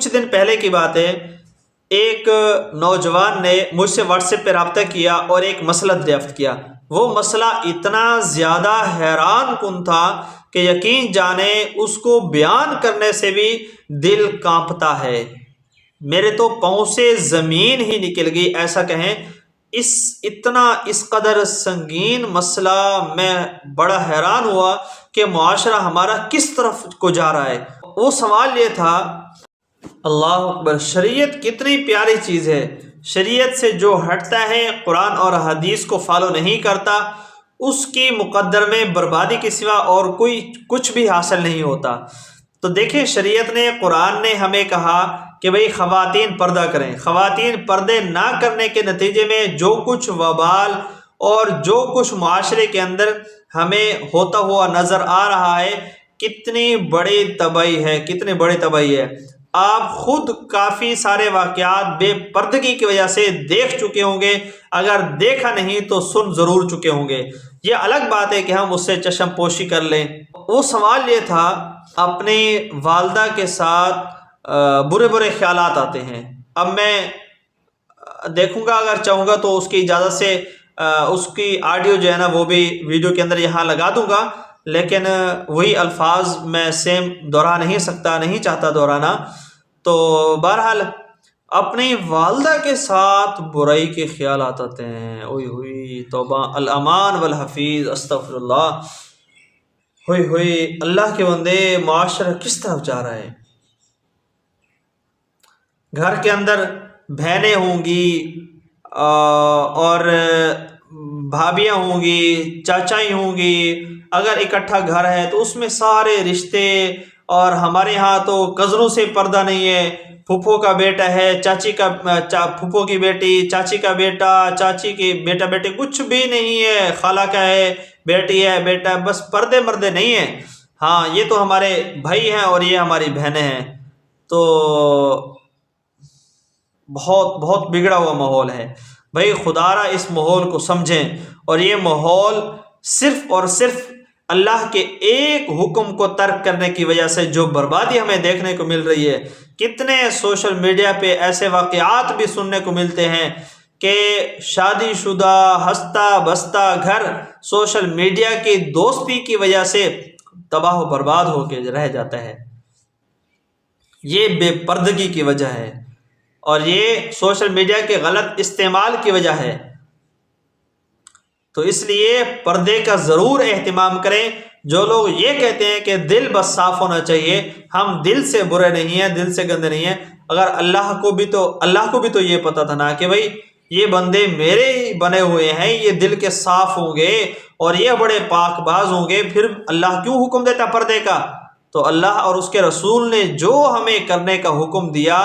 کچھ دن پہلے کی بات ہے، ایک نوجوان نے مجھ سے واٹس ایپ پہ رابطہ کیا اور ایک مسئلہ دریافت کیا۔ وہ مسئلہ اتنا زیادہ حیران کن تھا کہ یقین جانے اس کو بیان کرنے سے بھی دل کانپتا ہے۔ میرے تو پاؤں سے زمین ہی نکل گئی، ایسا کہیں۔ اس قدر سنگین مسئلہ، میں بڑا حیران ہوا کہ معاشرہ ہمارا کس طرف کو جا رہا ہے۔ وہ سوال یہ تھا، اللہ اکبر، شریعت کتنی پیاری چیز ہے۔ شریعت سے جو ہٹتا ہے، قرآن اور حدیث کو فالو نہیں کرتا، اس کی مقدر میں بربادی کے سوا اور کچھ بھی حاصل نہیں ہوتا۔ تو دیکھیں، شریعت نے، قرآن نے ہمیں کہا کہ بھئی خواتین پردہ کریں۔ خواتین پردے نہ کرنے کے نتیجے میں جو کچھ وبال اور جو کچھ معاشرے کے اندر ہمیں ہوتا ہوا نظر آ رہا ہے، کتنی بڑی تباہی ہے، کتنی بڑی تباہی ہے۔ آپ خود کافی سارے واقعات بے پردگی کی وجہ سے دیکھ چکے ہوں گے، اگر دیکھا نہیں تو سن ضرور چکے ہوں گے۔ یہ الگ بات ہے کہ ہم اس سے چشم پوشی کر لیں۔ وہ سوال یہ تھا، اپنی والدہ کے ساتھ برے برے خیالات آتے ہیں۔ اب میں دیکھوں گا، اگر چاہوں گا تو اس کی اجازت سے اس کی آڈیو جو ہے نا وہ بھی ویڈیو کے اندر یہاں لگا دوں گا، لیکن وہی الفاظ میں سیم دہرا نہیں سکتا، نہیں چاہتا دہرانا۔ تو بہرحال اپنی والدہ کے ساتھ برائی کے خیالات آتے ہیں، اوئی ہوئی توبہ، الامان والحفیظ، استغفر اللہ، ہوئی ہوئی، اللہ کے بندے، معاشرہ کس طرف جا رہا ہے۔ گھر کے اندر بہنیں ہوں گی اور بھابیاں ہوں گی، چاچائی ہوں گی، اگر اکٹھا گھر ہے تو اس میں سارے رشتے، اور ہمارے ہاں تو کزنوں سے پردہ نہیں ہے۔ پھپھو کا بیٹا ہے، چاچی کا پھپھو کی بیٹی، چاچی کا بیٹا، چاچی کی بیٹا بیٹی، کچھ بھی نہیں ہے۔ خالہ کا ہے، بیٹی ہے، بیٹا، بس پردے مردے نہیں ہیں۔ ہاں، یہ تو ہمارے بھائی ہیں اور یہ ہماری بہنیں ہیں۔ تو بہت بہت بگڑا ہوا ماحول ہے۔ بھائی خدا را اس ماحول کو سمجھیں، اور یہ ماحول صرف اور صرف اللہ کے ایک حکم کو ترک کرنے کی وجہ سے جو بربادی ہمیں دیکھنے کو مل رہی ہے۔ کتنے سوشل میڈیا پہ ایسے واقعات بھی سننے کو ملتے ہیں کہ شادی شدہ ہنستا بستا گھر سوشل میڈیا کی دوستی کی وجہ سے تباہ و برباد ہو کے رہ جاتا ہے۔ یہ بے پردگی کی وجہ ہے، اور یہ سوشل میڈیا کے غلط استعمال کی وجہ ہے۔ تو اس لیے پردے کا ضرور اہتمام کریں۔ جو لوگ یہ کہتے ہیں کہ دل بس صاف ہونا چاہیے، ہم دل سے برے نہیں ہیں، دل سے گندے نہیں ہیں، اگر اللہ کو بھی تو یہ پتا تھا نا کہ بھائی یہ بندے میرے ہی بنے ہوئے ہیں، یہ دل کے صاف ہوں گے اور یہ بڑے پاک باز ہوں گے، پھر اللہ کیوں حکم دیتا پردے کا؟ تو اللہ اور اس کے رسول نے جو ہمیں کرنے کا حکم دیا،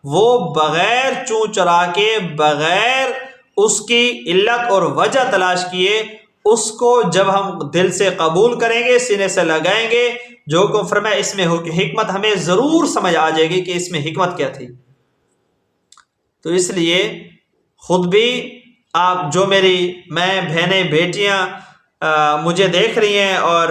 وہ بغیر چوں چرا کے، بغیر اس کی علت اور وجہ تلاش کیے، اس کو جب ہم دل سے قبول کریں گے، سینے سے لگائیں گے، جو حکم فرمایا اس میں حکمت ہمیں ضرور سمجھ آ جائے گی کہ اس میں حکمت کیا تھی۔ تو اس لیے خود بھی آپ، جو میں بہنیں بیٹیاں مجھے دیکھ رہی ہیں، اور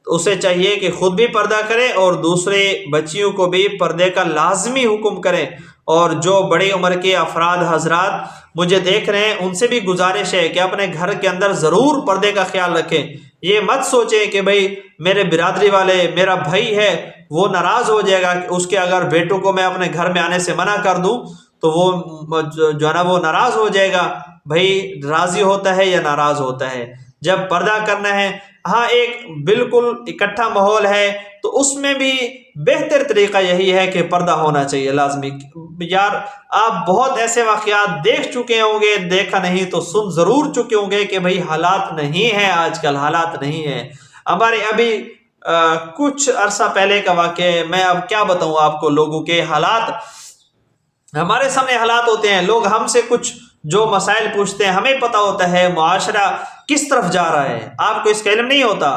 اسے چاہیے کہ خود بھی پردہ کرے اور دوسرے بچیوں کو بھی پردے کا لازمی حکم کریں۔ اور جو بڑی عمر کے افراد حضرات مجھے دیکھ رہے ہیں، ان سے بھی گزارش ہے کہ اپنے گھر کے اندر ضرور پردے کا خیال رکھیں۔ یہ مت سوچیں کہ بھئی میرے برادری والے، میرا بھائی ہے، وہ ناراض ہو جائے گا، اس کے اگر بیٹوں کو میں اپنے گھر میں آنے سے منع کر دوں تو وہ جو ہے نا وہ ناراض ہو جائے گا۔ بھائی راضی ہوتا ہے یا ناراض ہوتا ہے؟ جب پردہ کرنا ہے، ہاں ایک بالکل اکٹھا ماحول ہے تو اس میں بھی بہتر طریقہ یہی ہے کہ پردہ ہونا چاہیے لازمی۔ یار آپ بہت ایسے واقعات دیکھ چکے ہوں گے، دیکھا نہیں تو سن ضرور چکے ہوں گے کہ بھئی حالات نہیں ہیں، آج کل حالات نہیں ہیں۔ ہمارے ابھی کچھ عرصہ پہلے کا واقعہ ہے، میں اب کیا بتاؤں آپ کو، لوگوں کے حالات ہمارے سامنے حالات ہوتے ہیں، لوگ ہم سے کچھ جو مسائل پوچھتے ہیں، ہمیں پتہ ہوتا ہے معاشرہ کس طرف جا رہا ہے، آپ کو اس کا علم نہیں ہوتا،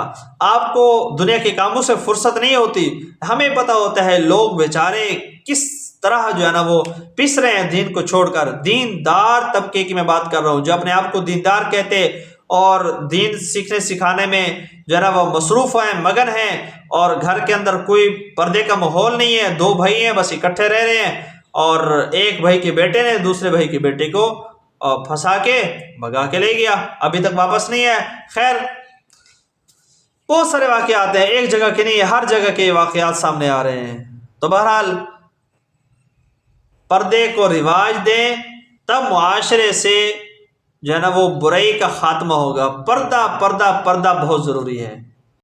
آپ کو دنیا کے کاموں سے فرصت نہیں ہوتی، ہمیں پتہ ہوتا ہے لوگ بیچارے کس طرح جو ہے نا وہ پس رہے ہیں دین کو چھوڑ کر۔ دیندار طبقے کی میں بات کر رہا ہوں، جو اپنے آپ کو دیندار کہتے اور دین سیکھنے سکھانے میں جو ہے نا وہ مصروف ہیں، مگن ہیں، اور گھر کے اندر کوئی پردے کا ماحول نہیں ہے، دو بھائی ہیں بس اکٹھے رہ رہے ہیں، اور ایک بھائی کے بیٹے نے دوسرے بھائی کے بیٹے کو پھنسا کے بھگا کے لے گیا، ابھی تک واپس نہیں ہے۔ خیر بہت سارے واقعات ہیں، ایک جگہ کے نہیں، ہر جگہ کے واقعات سامنے آ رہے ہیں۔ تو بہرحال پردے کو رواج دیں، تب معاشرے سے جو ہے نا وہ برائی کا خاتمہ ہوگا۔ پردہ پردہ پردہ بہت ضروری ہے۔